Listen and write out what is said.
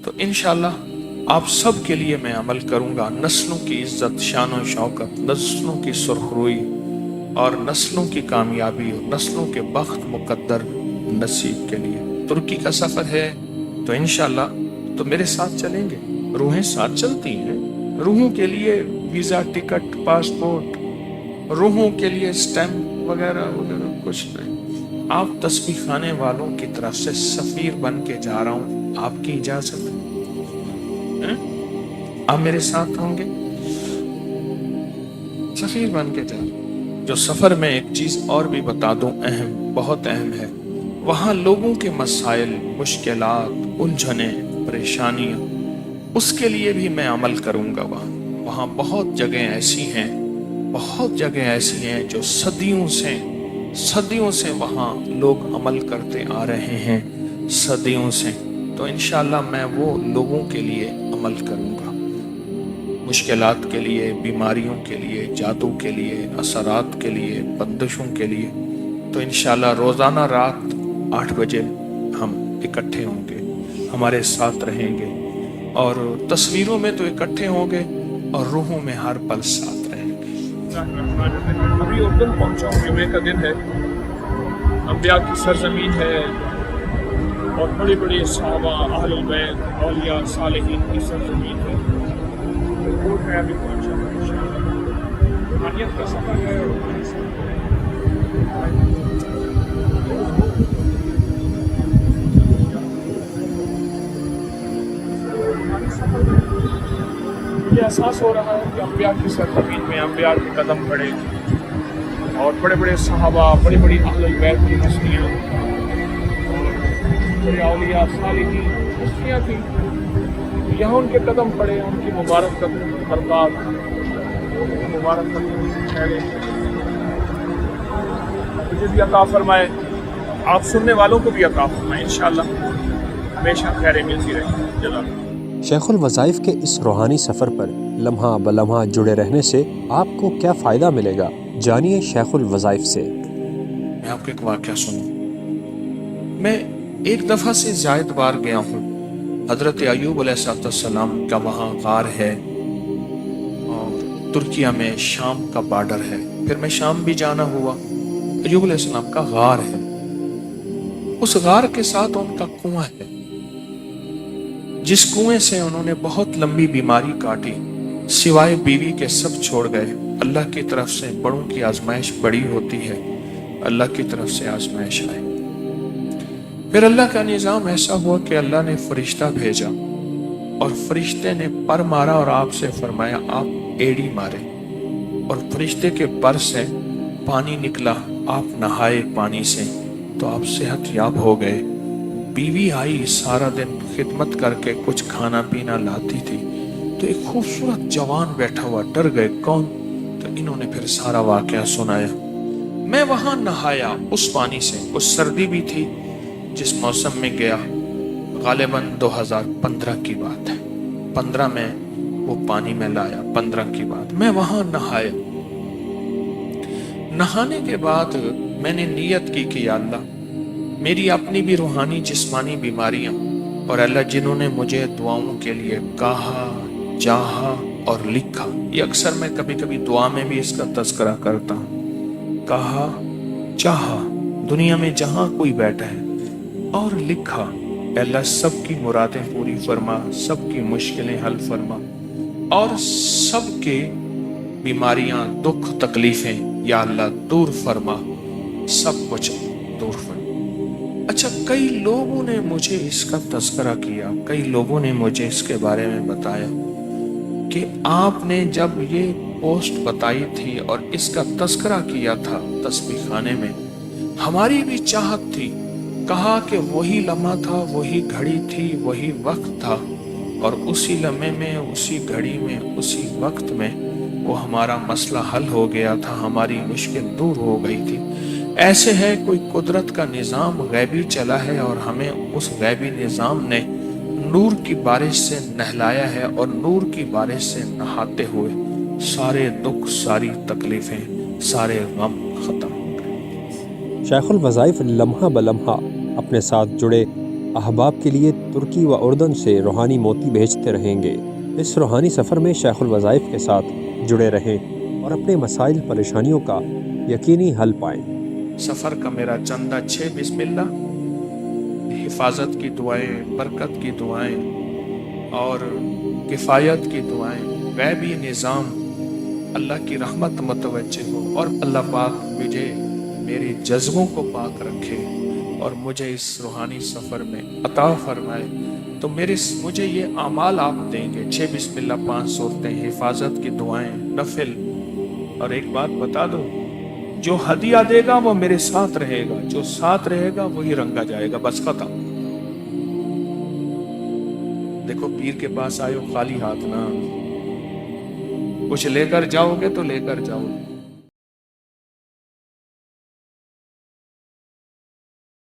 تو انشاءاللہ آپ سب کے لیے میں عمل کروں گا، نسلوں کی عزت، شان و شوکت، نسلوں کی سرخروئی اور نسلوں کی کامیابی اور نسلوں کے بخت مقدر نصیب کے لیے۔ ترکی کا سفر ہے تو انشاءاللہ تو میرے ساتھ چلیں گے، روحیں ساتھ چلتی ہیں، روحوں کے لیے ویزا، ٹکٹ، پاسپورٹ، روحوں کے لیے سٹیمپ وغیرہ وغیرہ کچھ نہیں۔ آپ تسبیح خانے والوں کی طرف سے سفیر بن کے جا رہا ہوں، آپ کی اجازت ہے؟ آپ میرے ساتھ ہوں گے؟ سفیر بن کے جا رہا ہوں۔ جو سفر میں ایک چیز اور بھی بتا دوں، اہم، بہت اہم ہے، وہاں لوگوں کے مسائل، مشکلات، الجھنیں، پریشانیاں، اس کے لیے بھی میں عمل کروں گا۔ وہاں بہت جگہیں ایسی ہیں، بہت جگہیں ایسی ہیں جو صدیوں سے وہاں لوگ عمل کرتے آ رہے ہیں، صدیوں سے۔ تو انشاءاللہ میں وہ لوگوں کے لیے عمل کروں گا، مشکلات کے لیے، بیماریوں کے لیے، جادو کے لیے، اثرات کے لیے، بندشوں کے لیے۔ تو انشاءاللہ روزانہ رات 8 بجے ہم اکٹھے ہوں گے، ہمارے ساتھ رہیں گے، اور تصویروں میں تو اکٹھے ہوں گے اور روحوں میں ہر پل ساتھ رہیں گے۔ ابھی اردن پہنچا ہوں، جمعے کا دن ہے، انبیاء کی سرزمین ہے، اور بڑی بڑی صحابہ، اہل البیت، اولیاء، صالحین کی سرزمین ہے۔ ایئرپورٹ میں ابھی پہنچا ہوں انشاءاللہ۔ روحانیت کا سفر ہے، روحانی سفر ہے۔ مجھے احساس ہو رہا ہے کہ انبیاء کی سرزمین میں انبیاء کے قدم پڑے، اور بڑے بڑے صحابہ، بڑی بڑی اہل البیت کی ہستیاں، اور بڑے اولیاء، صالحین ہستیاں تھیں، یہاں ان کے قدم پڑے، ان کی مبارک قدم برکات، ان کی مبارک قدم ٹھہرے، مجھے بھی عطا فرمائے، آپ سننے والوں کو بھی عطا فرمائے، انشاءاللہ ہمیشہ خیریں ملتی رہے۔ جزاک اللہ۔ شیخ الوظائف کے اس روحانی سفر پر لمحہ بلمحہ جڑے رہنے سے آپ کو کیا فائدہ ملے گا، جانیے شیخ الوظائف سے۔ میں آپ کو ایک واقعہ سنوں۔ میں ایک دفعہ سے زائد بار گیا ہوں۔ حضرت ایوب علیہ السلام کا وہاں غار ہے، اور ترکیہ میں شام کا بارڈر ہے، پھر میں شام بھی جانا ہوا۔ ایوب علیہ السلام کا غار ہے، اس غار کے ساتھ ان کا کنواں ہے، جس کنویں سے انہوں نے بہت لمبی بیماری کاٹی، سوائے بیوی کے سب چھوڑ گئے۔ اللہ کی طرف سے بڑوں کی آزمائش بڑی ہوتی ہے، اللہ کی طرف سے آزمائش آئے۔ پھر اللہ کا نظام ایسا ہوا کہ اللہ نے فرشتہ بھیجا، اور فرشتے نے پر مارا اور آپ سے فرمایا آپ ایڑی مارے، اور فرشتے کے پر سے پانی نکلا، آپ نہائے پانی سے تو آپ صحت یاب ہو گئے۔ بیوی آئی، سارا دن خدمت کر کے کچھ کھانا پینا لاتی تھی، تو ایک خوبصورت جوان بیٹھا ہوا، ڈر گئے کون؟ تو انہوں نے پھر سارا واقعہ سنایا۔ میں وہاں نہایا اس پانی سے، کچھ سردی بھی تھی جس موسم میں گیا، غالباً 2015 کی بات ہے، 15 میں وہ پانی میں لایا، 15 کی بات، میں وہاں نہایا۔ نہانے کے بعد میں نے نیت کی کہ یا اللہ، میری اپنی بھی روحانی جسمانی بیماریاں، اور اللہ جنہوں نے مجھے دعاؤں کے لیے کہا، چاہا اور لکھا، یہ اکثر میں کبھی کبھی دعا میں بھی اس کا تذکرہ کرتا ہوں، کہا، چاہا، دنیا میں جہاں کوئی بیٹھا ہے، اور لکھا، اے اللہ سب کی مرادیں پوری فرما، سب کی مشکلیں حل فرما، اور سب کے بیماریاں، دکھ، تکلیفیں یا اللہ دور فرما، سب کچھ دور فرما۔ اچھا، کئی لوگوں نے مجھے اس کا تذکرہ کیا، کئی لوگوں نے مجھے اس کے بارے میں بتایا کہ آپ نے جب یہ پوسٹ بتائی تھی اور اس کا تذکرہ کیا تھا تسبیح خانے میں، ہماری بھی چاہت تھی، کہا کہ وہی لمحہ تھا، وہی گھڑی تھی، وہی وقت تھا، اور اسی لمحے میں، اسی گھڑی میں، اسی وقت میں وہ ہمارا مسئلہ حل ہو گیا تھا، ہماری مشکل دور ہو گئی تھی۔ ایسے ہے کوئی قدرت کا نظام غیبی چلا ہے، اور ہمیں اس غیبی نظام نے نور کی بارش سے نہلایا ہے، اور نور کی بارش سے نہاتے ہوئے سارے دکھ، ساری تکلیفیں، سارے غم ختم ہو گئے۔ شیخ الوظائف لمحہ بلمحہ اپنے ساتھ جڑے احباب کے لیے ترکی و اردن سے روحانی موتی بھیجتے رہیں گے۔ اس روحانی سفر میں شیخ الوظائف کے ساتھ جڑے رہیں اور اپنے مسائل پریشانیوں کا یقینی حل پائیں۔ سفر کا میرا چندہ 6 بسم اللہ، حفاظت کی دعائیں، برکت کی دعائیں اور کفایت کی دعائیں، غیبی نظام، اللہ کی رحمت متوجہ ہو اور اللہ پاک مجھے میرے جذبوں کو پاک رکھے اور مجھے اس روحانی سفر میں عطا فرمائے۔ تو مجھے یہ اعمال آپ دیں گے، 6 بسم اللہ، 5 صورتیں، حفاظت کی دعائیں، نفل۔ اور ایک بات بتا دو، جو ہدیہ دے گا وہ میرے ساتھ رہے گا، جو ساتھ رہے گا وہی رنگا جائے گا، بس ختم۔ دیکھو پیر کے پاس آئے ہو خالی ہاتھ نہ، کچھ لے کر جاؤ گے تو لے کر جاؤ گے،